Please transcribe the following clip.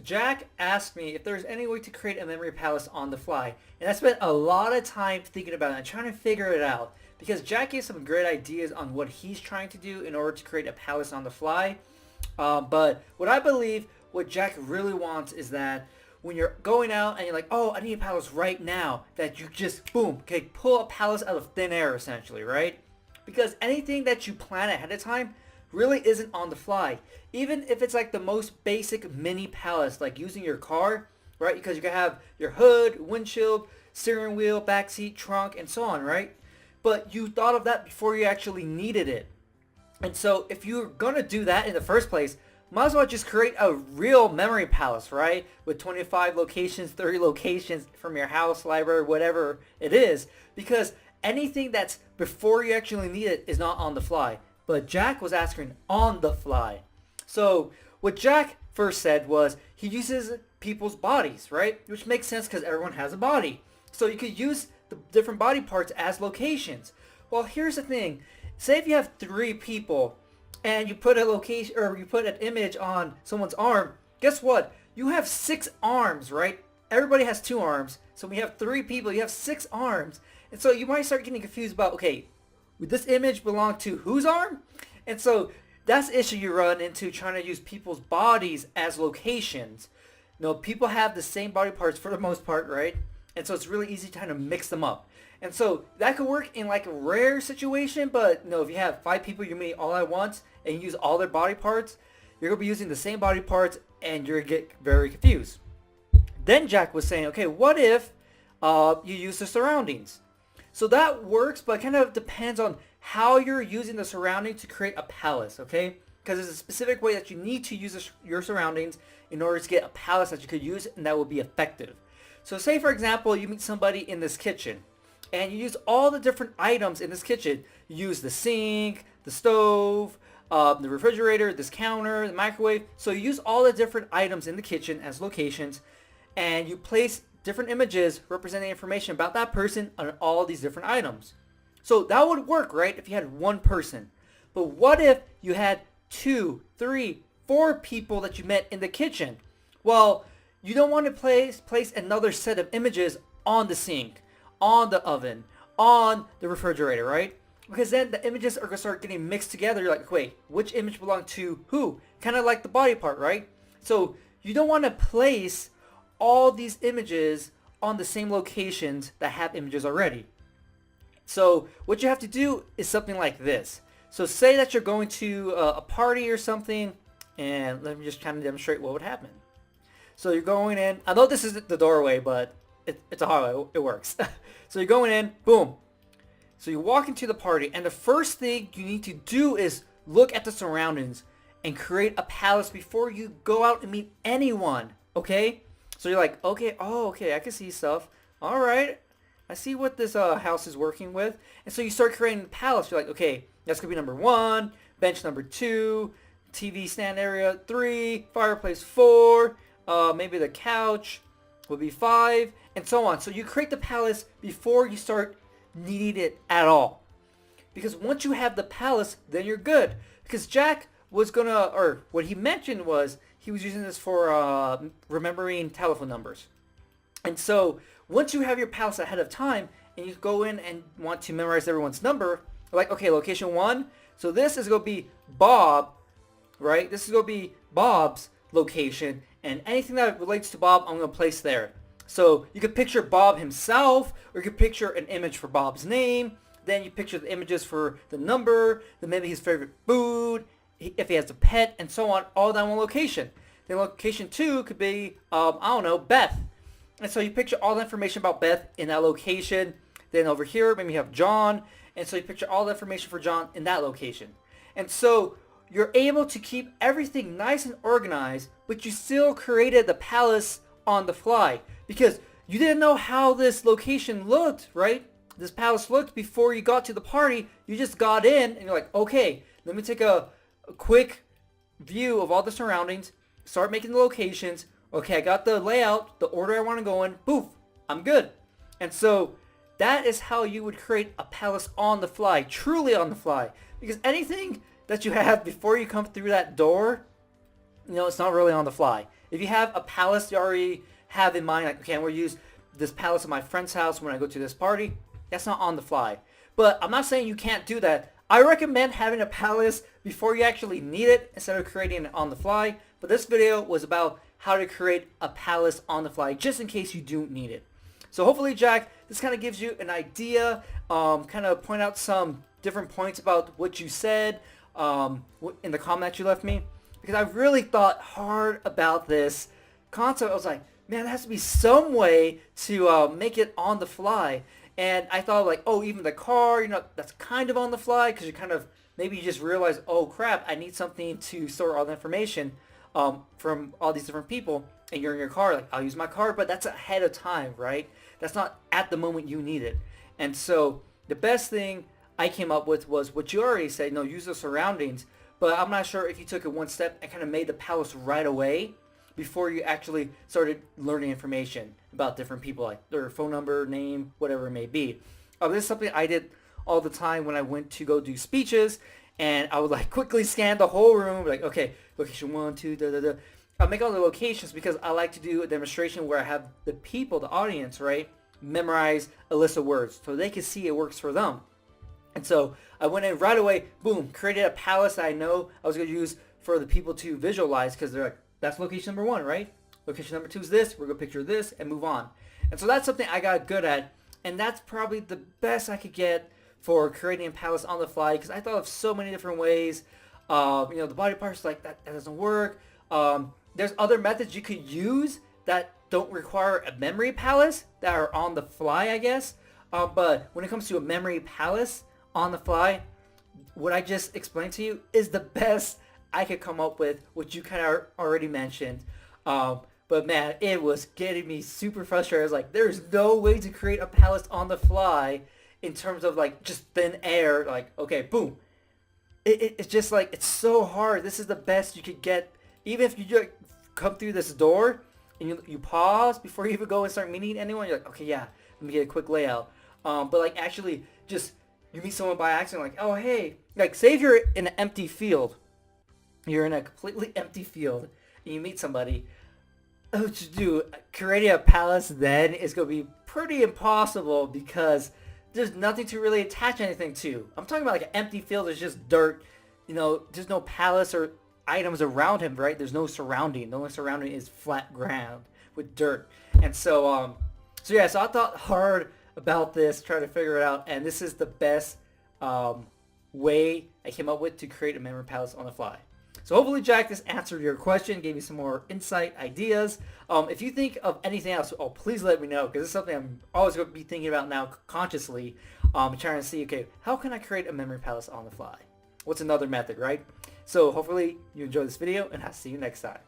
Jack asked me if there's any way to create a memory palace on the fly. And I spent a lot of time thinking about it and trying to figure it out. Because Jack gave some great ideas on what he's trying to do in order to create a palace on the fly. But what I believe, what Jack really wants is that when you're going out and you're like, oh, I need a palace right now, that you just, boom, okay, pull a palace out of thin air essentially, right? Because anything that you plan ahead of time really isn't on the fly. Even if it's like the most basic mini palace, like using your car, right? Because you can have your hood, windshield, steering wheel, backseat, trunk, and so on, right? But you thought of that before you actually needed it. And so if you're going to do that in the first place, might as well just create a real memory palace, right? With 25 locations, 30 locations from your house, library, whatever it is. Because anything that's before you actually need it is not on the fly. But Jack was asking on the fly. So what Jack first said was he uses people's bodies, right? Which makes sense because everyone has a body. So you could use the different body parts as locations. Well, here's the thing. Say if you have 3 people and you put a location or you put an image on someone's arm, guess what? You have 6 arms, right? Everybody has 2 arms. So we have 3 people, you have 6 arms. And so you might start getting confused about, okay, would this image belong to whose arm? And so that's the issue you run into trying to use people's bodies as locations. You know, people have the same body parts for the most part, right? And so it's really easy to kind of mix them up. And so that could work in like a rare situation, but you know, if you have 5 people you meet all at once and you use all their body parts, you're going to be using the same body parts and you're going to get very confused. Then Jack was saying, okay, what if you use the surroundings? So that works, but it kind of depends on how you're using the surrounding to create a palace, okay? Because there's a specific way that you need to use your surroundings in order to get a palace that you could use and that will be effective. So say, for example, you meet somebody in this kitchen and you use all the different items in this kitchen. You use the sink, the stove, the refrigerator, this counter, the microwave. So you use all the different items in the kitchen as locations and you place different images representing information about that person on all these different items. So that would work, right, if you had 1 person. But what if you had 2, 3, 4 people that you met in the kitchen? Well, you don't want to place another set of images on the sink, on the oven, on the refrigerator, right? Because then the images are going to start getting mixed together. You're like, wait, which image belonged to who? Kind of like the body part, right? So you don't want to place all these images on the same locations that have images already. So what you have to do is something like this. So say that you're going to a party or something, and let me just kind of demonstrate what would happen. So you're going in. I know this is the doorway, but it's a hallway. It works. So you're going in. Boom. So you walk into the party, and the first thing you need to do is look at the surroundings and create a palace before you go out and meet anyone. Okay? So you're like, okay, oh, okay, I can see stuff. All right. I see what this house is working with. And so you start creating the palace. You're like, okay, that's going to be number 1, bench number 2, TV stand area 3, fireplace 4, maybe the couch will be 5, and so on. So you create the palace before you start needing it at all. Because once you have the palace, then you're good. Because Jack was going to, or what he mentioned was, he was using this for remembering telephone numbers. And so once you have your palace ahead of time and you go in and want to memorize everyone's number, like, okay, location 1. So this is going to be Bob, right? This is going to be Bob's location. And anything that relates to Bob, I'm going to place there. So you could picture Bob himself, or you could picture an image for Bob's name. Then you picture the images for the number, then maybe his favorite food, if he has a pet, and so on, all down one location. Then location 2 could be, I don't know, Beth. And so you picture all the information about Beth in that location. Then over here, maybe you have John. And so you picture all the information for John in that location. And so you're able to keep everything nice and organized, but you still created the palace on the fly. Because you didn't know how this location looked, right? This palace looked before you got to the party. You just got in and you're like, okay, let me take a quick view of all the surroundings. Start making the locations. Okay, I got the layout, the order I want to go in. Poof, I'm good. And so that is how you would create a palace on the fly, truly on the fly. Because anything that you have before you come through that door, you know, it's not really on the fly. If you have a palace you already have in mind, like, okay, I'm going to use this palace at my friend's house when I go to this party, that's not on the fly. But I'm not saying you can't do that. I recommend having a palace before you actually need it instead of creating it on the fly. But this video was about how to create a palace on the fly just in case you do need it. So hopefully, Jack, this kind of gives you an idea, kind of point out some different points about what you said in the comment that you left me. Because I really thought hard about this concept. I was like, man, there has to be some way to make it on the fly. And I thought like, oh, even the car, you know, that's kind of on the fly because you kind of, maybe you just realize, oh crap, I need something to store all the information from all these different people. And you're in your car, like, I'll use my car, but that's ahead of time, right? That's not at the moment you need it. And so the best thing I came up with was what you already said, no, use the surroundings. But I'm not sure if you took it one step and kind of made the palace right away before you actually started learning information about different people, like their phone number, name, whatever it may be. This is something I did all the time when I went to go do speeches, and I would like quickly scan the whole room, like, okay, location 1, 2, da da da. I'll make all the locations because I like to do a demonstration where I have the people, the audience, right, memorize a list of words so they can see it works for them. And so I went in right away, boom, created a palace that I know I was going to use for the people to visualize because they're like, that's location number 1, right? Location number 2 is this. We're going to picture this and move on. And so that's something I got good at. And that's probably the best I could get for creating a palace on the fly because I thought of so many different ways. You know, the body parts, like, that doesn't work. There's other methods you could use that don't require a memory palace that are on the fly, I guess. But when it comes to a memory palace on the fly, what I just explained to you is the best I could come up with, which you kind of already mentioned. But man, it was getting me super frustrated. I was like, there's no way to create a palace on the fly in terms of like just thin air. Like, okay, boom. It's just like, it's so hard. This is the best you could get. Even if you just come through this door and you pause before you even go and start meeting anyone, you're like, okay, yeah, let me get a quick layout. But like actually just, you meet someone by accident, like, oh, hey, like say if you're in an empty field. You're in a completely empty field and you meet somebody. Oh, to do creating a palace then is going to be pretty impossible because there's nothing to really attach anything to. I'm talking about like an empty field. There's just dirt. You know, there's no palace or items around him, right? There's no surrounding. The only surrounding is flat ground with dirt. And so, so I thought hard about this, trying to figure it out. And this is the best way I came up with to create a memory palace on the fly. So hopefully, Jack, this answered your question, gave you some more insight, ideas. If you think of anything else, please let me know, because it's something I'm always going to be thinking about now consciously, trying to see, okay, how can I create a memory palace on the fly? What's another method, right? So hopefully you enjoyed this video, and I'll see you next time.